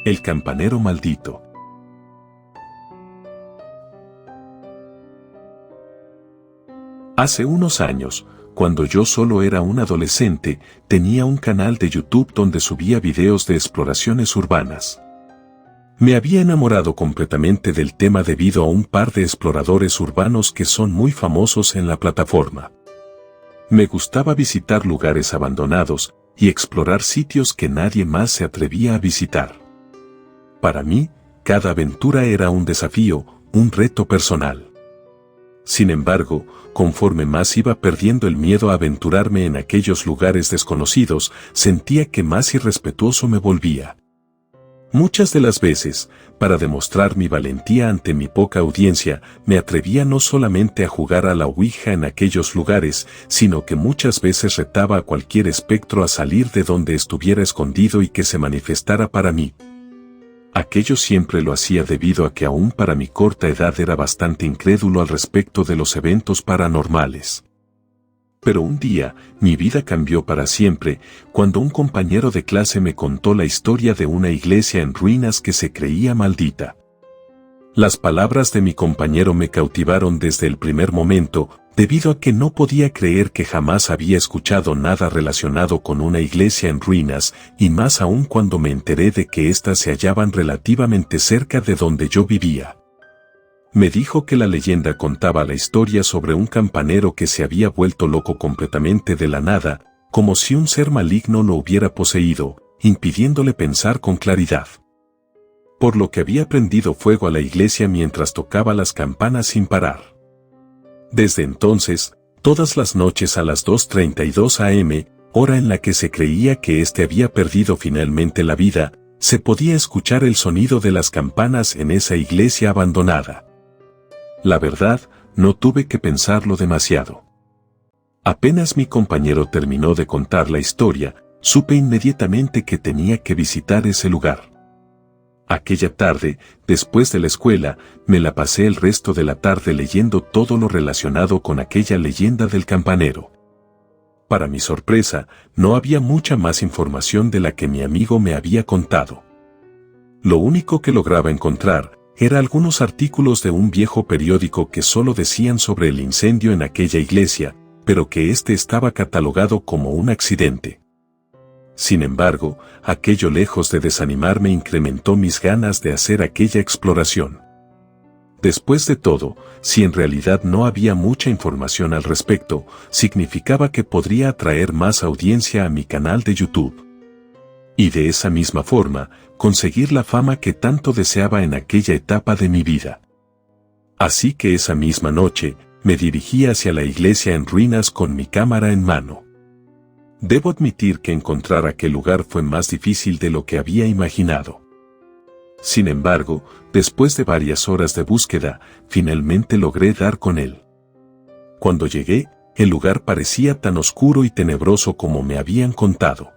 El campanero maldito. Hace unos años, cuando yo solo era un adolescente, tenía un canal de YouTube donde subía videos de exploraciones urbanas. Me había enamorado completamente del tema debido a un par de exploradores urbanos que son muy famosos en la plataforma. Me gustaba visitar lugares abandonados y explorar sitios que nadie más se atrevía a visitar. Para mí, cada aventura era un desafío, un reto personal. Sin embargo, conforme más iba perdiendo el miedo a aventurarme en aquellos lugares desconocidos, sentía que más irrespetuoso me volvía. Muchas de las veces, para demostrar mi valentía ante mi poca audiencia, me atrevía no solamente a jugar a la ouija en aquellos lugares, sino que muchas veces retaba a cualquier espectro a salir de donde estuviera escondido y que se manifestara para mí. Aquello siempre lo hacía debido a que aún para mi corta edad era bastante incrédulo al respecto de los eventos paranormales. Pero un día, mi vida cambió para siempre, cuando un compañero de clase me contó la historia de una iglesia en ruinas que se creía maldita. Las palabras de mi compañero me cautivaron desde el primer momento, debido a que no podía creer que jamás había escuchado nada relacionado con una iglesia en ruinas, y más aún cuando me enteré de que éstas se hallaban relativamente cerca de donde yo vivía. Me dijo que la leyenda contaba la historia sobre un campanero que se había vuelto loco completamente de la nada, como si un ser maligno lo hubiera poseído, impidiéndole pensar con claridad. Por lo que había prendido fuego a la iglesia mientras tocaba las campanas sin parar. Desde entonces, todas las noches a las 2:32 am, hora en la que se creía que éste había perdido finalmente la vida, se podía escuchar el sonido de las campanas en esa iglesia abandonada. La verdad, no tuve que pensarlo demasiado. Apenas mi compañero terminó de contar la historia, supe inmediatamente que tenía que visitar ese lugar. Aquella tarde, después de la escuela, me la pasé el resto de la tarde leyendo todo lo relacionado con aquella leyenda del campanero. Para mi sorpresa, no había mucha más información de la que mi amigo me había contado. Lo único que lograba encontrar eran algunos artículos de un viejo periódico que solo decían sobre el incendio en aquella iglesia, pero que éste estaba catalogado como un accidente. Sin embargo, aquello lejos de desanimarme incrementó mis ganas de hacer aquella exploración. Después de todo, si en realidad no había mucha información al respecto, significaba que podría atraer más audiencia a mi canal de YouTube. Y de esa misma forma, conseguir la fama que tanto deseaba en aquella etapa de mi vida. Así que esa misma noche, me dirigí hacia la iglesia en ruinas con mi cámara en mano. Debo admitir que encontrar aquel lugar fue más difícil de lo que había imaginado. Sin embargo, después de varias horas de búsqueda, finalmente logré dar con él. Cuando llegué, el lugar parecía tan oscuro y tenebroso como me habían contado.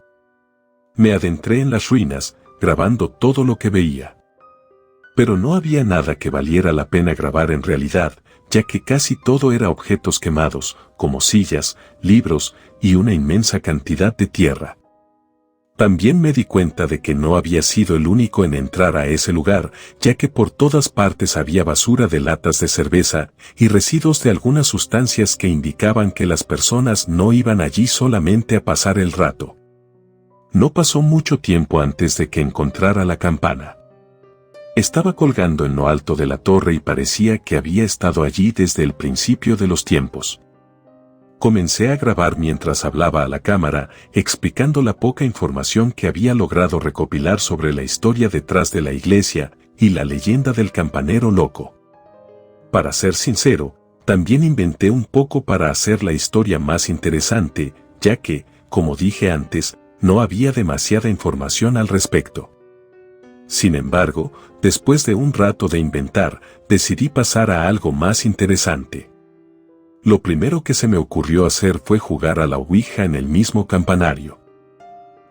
Me adentré en las ruinas, grabando todo lo que veía. Pero no había nada que valiera la pena grabar en realidad, ya que casi todo era objetos quemados, como sillas, libros y una inmensa cantidad de tierra. También me di cuenta de que no había sido el único en entrar a ese lugar, ya que por todas partes había basura de latas de cerveza y residuos de algunas sustancias que indicaban que las personas no iban allí solamente a pasar el rato. No pasó mucho tiempo antes de que encontrara la campana. Estaba colgando en lo alto de la torre y parecía que había estado allí desde el principio de los tiempos. Comencé a grabar mientras hablaba a la cámara, explicando la poca información que había logrado recopilar sobre la historia detrás de la iglesia y la leyenda del campanero loco. Para ser sincero, también inventé un poco para hacer la historia más interesante, ya que, como dije antes, no había demasiada información al respecto. Sin embargo, después de un rato de inventar, decidí pasar a algo más interesante. Lo primero que se me ocurrió hacer fue jugar a la ouija en el mismo campanario.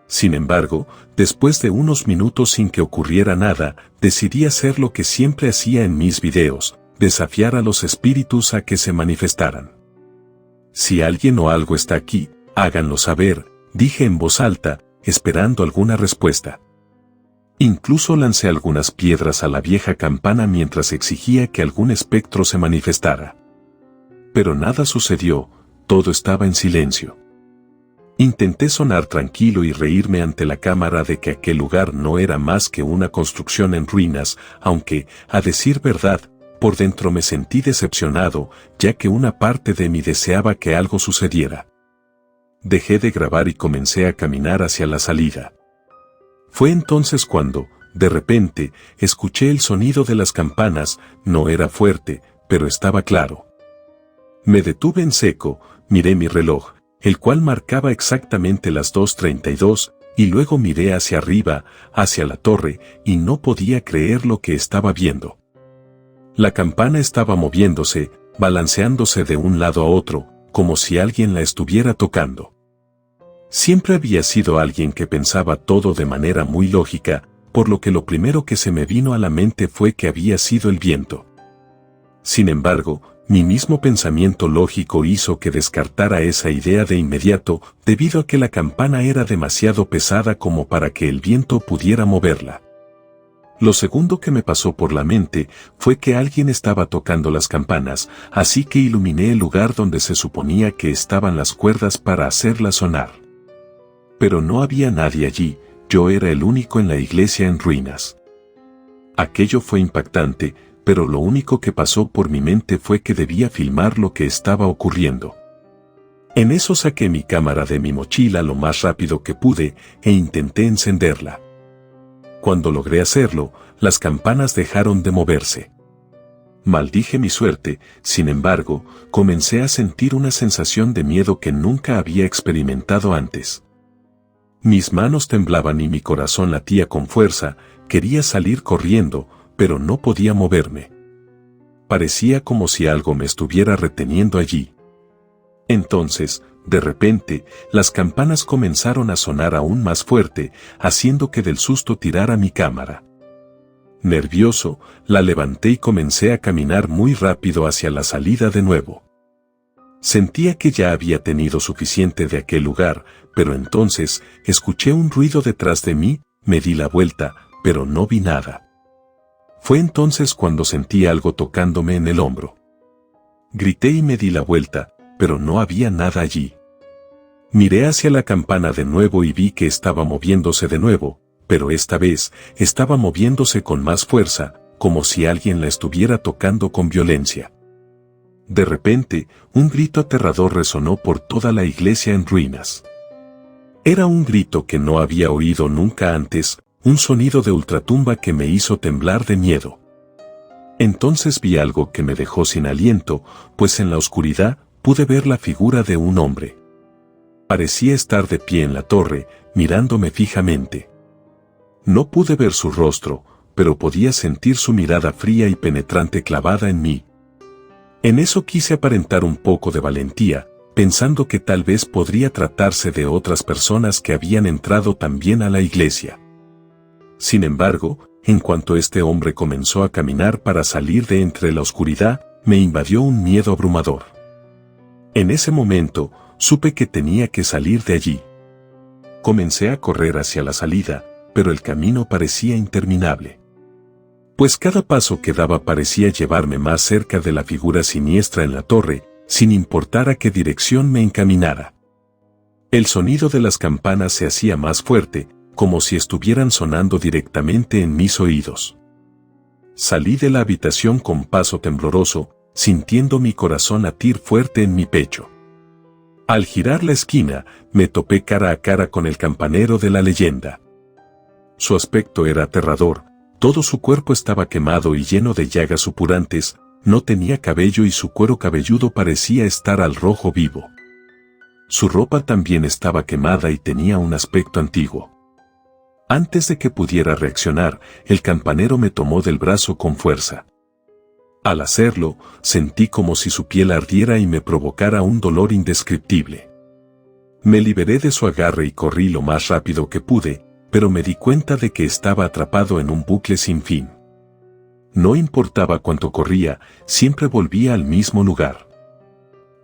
Sin embargo, después de unos minutos sin que ocurriera nada, decidí hacer lo que siempre hacía en mis videos, desafiar a los espíritus a que se manifestaran. Si alguien o algo está aquí, háganlo saber, dije en voz alta, esperando alguna respuesta. Incluso lancé algunas piedras a la vieja campana mientras exigía que algún espectro se manifestara. Pero nada sucedió, todo estaba en silencio. Intenté sonar tranquilo y reírme ante la cámara de que aquel lugar no era más que una construcción en ruinas, aunque, a decir verdad, por dentro me sentí decepcionado, ya que una parte de mí deseaba que algo sucediera. Dejé de grabar y comencé a caminar hacia la salida. Fue entonces cuando, de repente, escuché el sonido de las campanas. No era fuerte, pero estaba claro. Me detuve en seco, miré mi reloj, el cual marcaba exactamente las 2:32, y luego miré hacia arriba, hacia la torre, y no podía creer lo que estaba viendo. La campana estaba moviéndose, balanceándose de un lado a otro, como si alguien la estuviera tocando. Siempre había sido alguien que pensaba todo de manera muy lógica, por lo que lo primero que se me vino a la mente fue que había sido el viento. Sin embargo, mi mismo pensamiento lógico hizo que descartara esa idea de inmediato, debido a que la campana era demasiado pesada como para que el viento pudiera moverla. Lo segundo que me pasó por la mente fue que alguien estaba tocando las campanas, así que iluminé el lugar donde se suponía que estaban las cuerdas para hacerlas sonar. Pero no había nadie allí, yo era el único en la iglesia en ruinas. Aquello fue impactante, pero lo único que pasó por mi mente fue que debía filmar lo que estaba ocurriendo. En eso saqué mi cámara de mi mochila lo más rápido que pude e intenté encenderla. Cuando logré hacerlo, las campanas dejaron de moverse. Maldije mi suerte, sin embargo, comencé a sentir una sensación de miedo que nunca había experimentado antes. Mis manos temblaban y mi corazón latía con fuerza, quería salir corriendo, pero no podía moverme. Parecía como si algo me estuviera reteniendo allí. Entonces, de repente, las campanas comenzaron a sonar aún más fuerte, haciendo que del susto tirara mi cámara. Nervioso, la levanté y comencé a caminar muy rápido hacia la salida de nuevo. Sentía que ya había tenido suficiente de aquel lugar, pero entonces escuché un ruido detrás de mí, me di la vuelta, pero no vi nada. Fue entonces cuando sentí algo tocándome en el hombro. Grité y me di la vuelta, pero no había nada allí. Miré hacia la campana de nuevo y vi que estaba moviéndose de nuevo, pero esta vez estaba moviéndose con más fuerza, como si alguien la estuviera tocando con violencia. De repente, un grito aterrador resonó por toda la iglesia en ruinas. Era un grito que no había oído nunca antes, un sonido de ultratumba que me hizo temblar de miedo. Entonces vi algo que me dejó sin aliento, pues en la oscuridad pude ver la figura de un hombre. Parecía estar de pie en la torre, mirándome fijamente. No pude ver su rostro, pero podía sentir su mirada fría y penetrante clavada en mí. En eso quise aparentar un poco de valentía, pensando que tal vez podría tratarse de otras personas que habían entrado también a la iglesia. Sin embargo, en cuanto este hombre comenzó a caminar para salir de entre la oscuridad, me invadió un miedo abrumador. En ese momento, supe que tenía que salir de allí. Comencé a correr hacia la salida, pero el camino parecía interminable. Pues cada paso que daba parecía llevarme más cerca de la figura siniestra en la torre, sin importar a qué dirección me encaminara. El sonido de las campanas se hacía más fuerte, como si estuvieran sonando directamente en mis oídos. Salí de la habitación con paso tembloroso, sintiendo mi corazón latir fuerte en mi pecho. Al girar la esquina, me topé cara a cara con el campanero de la leyenda. Su aspecto era aterrador, todo su cuerpo estaba quemado y lleno de llagas supurantes, no tenía cabello y su cuero cabelludo parecía estar al rojo vivo. Su ropa también estaba quemada y tenía un aspecto antiguo. Antes de que pudiera reaccionar, el campanero me tomó del brazo con fuerza. Al hacerlo, sentí como si su piel ardiera y me provocara un dolor indescriptible. Me liberé de su agarre y corrí lo más rápido que pude, pero me di cuenta de que estaba atrapado en un bucle sin fin. No importaba cuánto corría, siempre volvía al mismo lugar.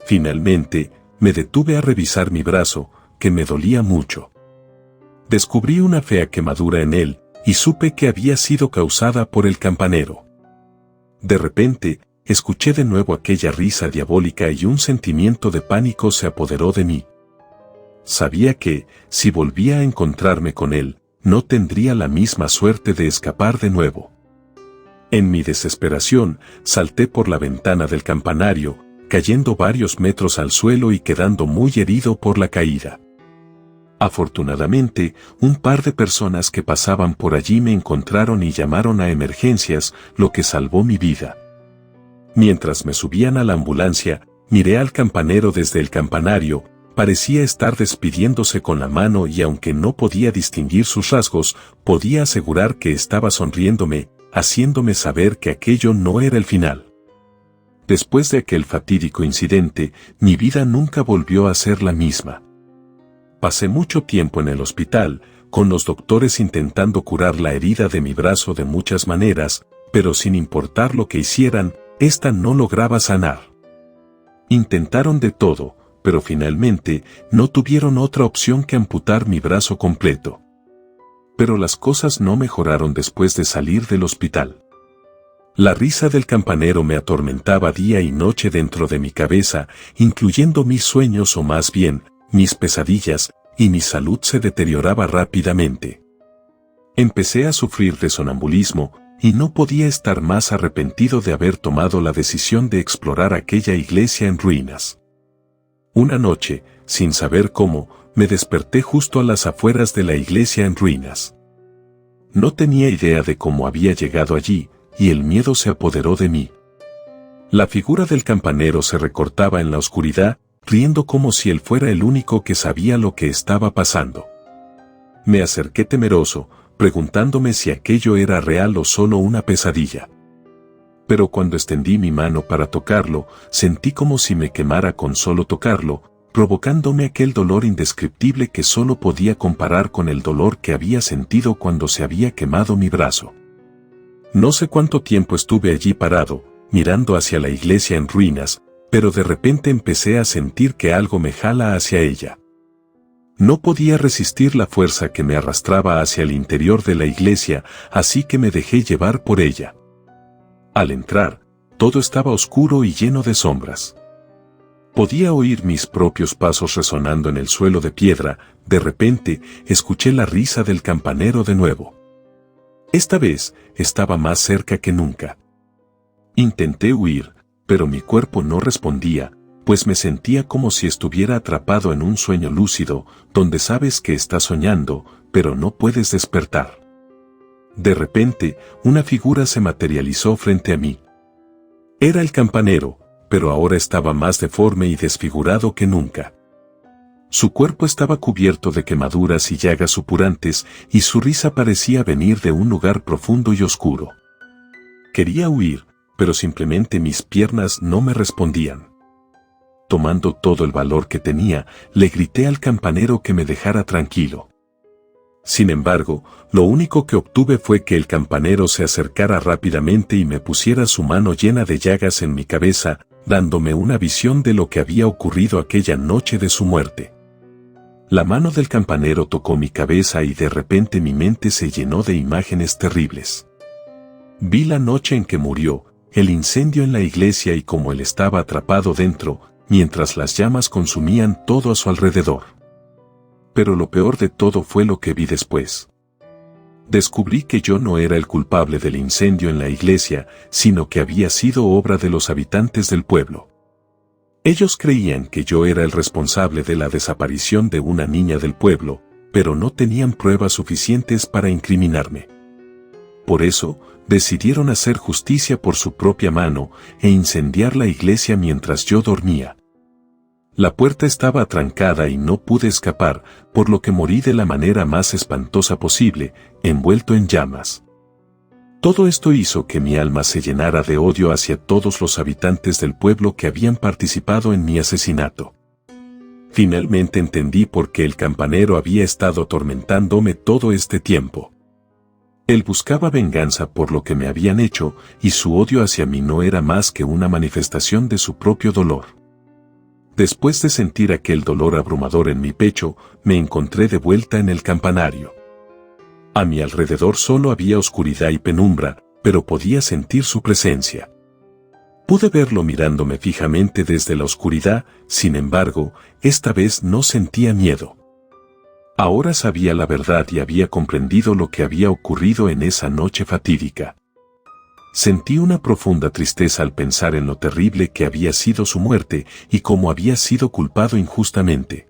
Finalmente, me detuve a revisar mi brazo, que me dolía mucho. Descubrí una fea quemadura en él, y supe que había sido causada por el campanero. De repente, escuché de nuevo aquella risa diabólica y un sentimiento de pánico se apoderó de mí. Sabía que, si volvía a encontrarme con él, no tendría la misma suerte de escapar de nuevo. En mi desesperación, salté por la ventana del campanario, cayendo varios metros al suelo y quedando muy herido por la caída. Afortunadamente, un par de personas que pasaban por allí me encontraron y llamaron a emergencias, lo que salvó mi vida. Mientras me subían a la ambulancia, miré al campanero desde el campanario. Parecía estar despidiéndose con la mano y aunque no podía distinguir sus rasgos, podía asegurar que estaba sonriéndome, haciéndome saber que aquello no era el final. Después de aquel fatídico incidente, mi vida nunca volvió a ser la misma. Pasé mucho tiempo en el hospital, con los doctores intentando curar la herida de mi brazo de muchas maneras, pero sin importar lo que hicieran, esta no lograba sanar. Intentaron de todo, pero finalmente no tuvieron otra opción que amputar mi brazo completo. Pero las cosas no mejoraron después de salir del hospital. La risa del campanero me atormentaba día y noche dentro de mi cabeza, incluyendo mis sueños o más bien, mis pesadillas, y mi salud se deterioraba rápidamente. Empecé a sufrir de sonambulismo, y no podía estar más arrepentido de haber tomado la decisión de explorar aquella iglesia en ruinas. Una noche, sin saber cómo, me desperté justo a las afueras de la iglesia en ruinas. No tenía idea de cómo había llegado allí, y el miedo se apoderó de mí. La figura del campanero se recortaba en la oscuridad, riendo como si él fuera el único que sabía lo que estaba pasando. Me acerqué temeroso, preguntándome si aquello era real o solo una pesadilla. Pero cuando extendí mi mano para tocarlo, sentí como si me quemara con solo tocarlo, provocándome aquel dolor indescriptible que solo podía comparar con el dolor que había sentido cuando se había quemado mi brazo. No sé cuánto tiempo estuve allí parado, mirando hacia la iglesia en ruinas, pero de repente empecé a sentir que algo me jala hacia ella. No podía resistir la fuerza que me arrastraba hacia el interior de la iglesia, así que me dejé llevar por ella. Al entrar, todo estaba oscuro y lleno de sombras. Podía oír mis propios pasos resonando en el suelo de piedra. De repente, escuché la risa del campanero de nuevo. Esta vez, estaba más cerca que nunca. Intenté huir, pero mi cuerpo no respondía, pues me sentía como si estuviera atrapado en un sueño lúcido, donde sabes que estás soñando, pero no puedes despertar. De repente, una figura se materializó frente a mí. Era el campanero, pero ahora estaba más deforme y desfigurado que nunca. Su cuerpo estaba cubierto de quemaduras y llagas supurantes, y su risa parecía venir de un lugar profundo y oscuro. Quería huir, pero simplemente mis piernas no me respondían. Tomando todo el valor que tenía, le grité al campanero que me dejara tranquilo. Sin embargo, lo único que obtuve fue que el campanero se acercara rápidamente y me pusiera su mano llena de llagas en mi cabeza, dándome una visión de lo que había ocurrido aquella noche de su muerte. La mano del campanero tocó mi cabeza y de repente mi mente se llenó de imágenes terribles. Vi la noche en que murió, el incendio en la iglesia y cómo él estaba atrapado dentro, mientras las llamas consumían todo a su alrededor. Pero lo peor de todo fue lo que vi después. Descubrí que yo no era el culpable del incendio en la iglesia, sino que había sido obra de los habitantes del pueblo. Ellos creían que yo era el responsable de la desaparición de una niña del pueblo, pero no tenían pruebas suficientes para incriminarme. Por eso, decidieron hacer justicia por su propia mano e incendiar la iglesia mientras yo dormía. La puerta estaba atrancada y no pude escapar, por lo que morí de la manera más espantosa posible, envuelto en llamas. Todo esto hizo que mi alma se llenara de odio hacia todos los habitantes del pueblo que habían participado en mi asesinato. Finalmente entendí por qué el campanero había estado atormentándome todo este tiempo. Él buscaba venganza por lo que me habían hecho, y su odio hacia mí no era más que una manifestación de su propio dolor. Después de sentir aquel dolor abrumador en mi pecho, me encontré de vuelta en el campanario. A mi alrededor solo había oscuridad y penumbra, pero podía sentir su presencia. Pude verlo mirándome fijamente desde la oscuridad, sin embargo, esta vez no sentía miedo. Ahora sabía la verdad y había comprendido lo que había ocurrido en esa noche fatídica. Sentí una profunda tristeza al pensar en lo terrible que había sido su muerte y cómo había sido culpado injustamente.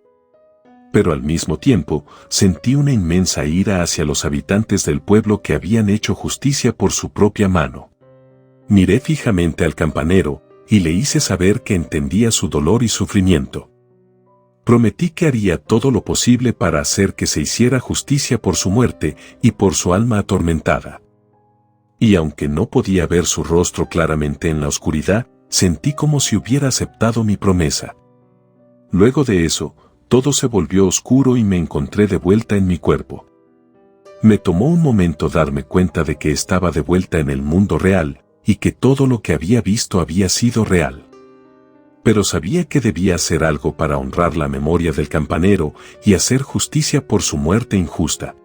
Pero al mismo tiempo, sentí una inmensa ira hacia los habitantes del pueblo que habían hecho justicia por su propia mano. Miré fijamente al campanero, y le hice saber que entendía su dolor y sufrimiento. Prometí que haría todo lo posible para hacer que se hiciera justicia por su muerte y por su alma atormentada. Y aunque no podía ver su rostro claramente en la oscuridad, sentí como si hubiera aceptado mi promesa. Luego de eso, todo se volvió oscuro y me encontré de vuelta en mi cuerpo. Me tomó un momento darme cuenta de que estaba de vuelta en el mundo real, y que todo lo que había visto había sido real. Pero sabía que debía hacer algo para honrar la memoria del campanero y hacer justicia por su muerte injusta.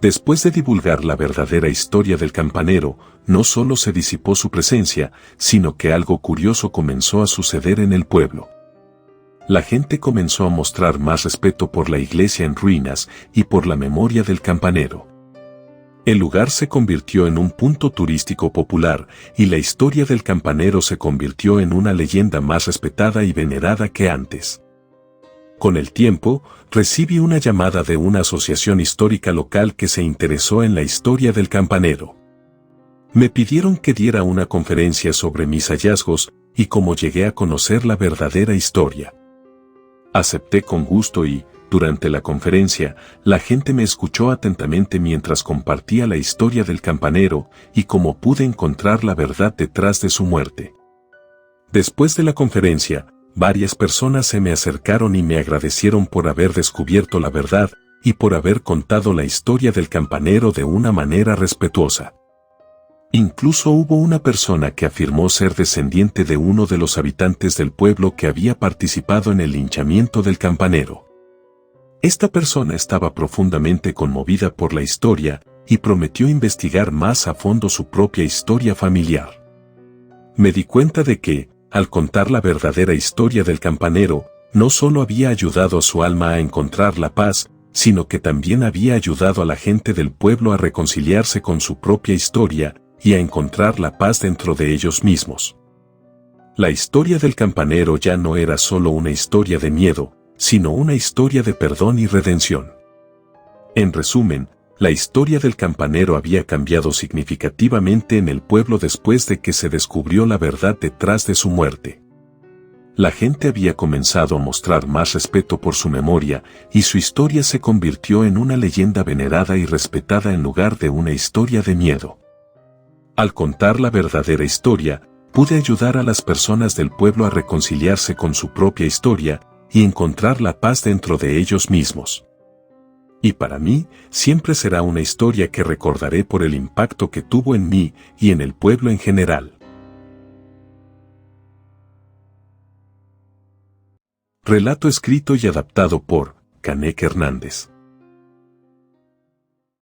Después de divulgar la verdadera historia del campanero, no solo se disipó su presencia, sino que algo curioso comenzó a suceder en el pueblo. La gente comenzó a mostrar más respeto por la iglesia en ruinas y por la memoria del campanero. El lugar se convirtió en un punto turístico popular y la historia del campanero se convirtió en una leyenda más respetada y venerada que antes. Con el tiempo, recibí una llamada de una asociación histórica local que se interesó en la historia del campanero. Me pidieron que diera una conferencia sobre mis hallazgos y cómo llegué a conocer la verdadera historia. Acepté con gusto y, durante la conferencia, la gente me escuchó atentamente mientras compartía la historia del campanero y cómo pude encontrar la verdad detrás de su muerte. Después de la conferencia, varias personas se me acercaron y me agradecieron por haber descubierto la verdad y por haber contado la historia del campanero de una manera respetuosa. Incluso hubo una persona que afirmó ser descendiente de uno de los habitantes del pueblo que había participado en el linchamiento del campanero. Esta persona estaba profundamente conmovida por la historia y prometió investigar más a fondo su propia historia familiar. Me di cuenta de que, al contar la verdadera historia del campanero, no solo había ayudado a su alma a encontrar la paz, sino que también había ayudado a la gente del pueblo a reconciliarse con su propia historia y a encontrar la paz dentro de ellos mismos. La historia del campanero ya no era solo una historia de miedo, sino una historia de perdón y redención. En resumen, la historia del campanero había cambiado significativamente en el pueblo después de que se descubrió la verdad detrás de su muerte. La gente había comenzado a mostrar más respeto por su memoria y su historia se convirtió en una leyenda venerada y respetada en lugar de una historia de miedo. Al contar la verdadera historia, pude ayudar a las personas del pueblo a reconciliarse con su propia historia y encontrar la paz dentro de ellos mismos. Y para mí, siempre será una historia que recordaré por el impacto que tuvo en mí y en el pueblo en general. Relato escrito y adaptado por Canek Hernández.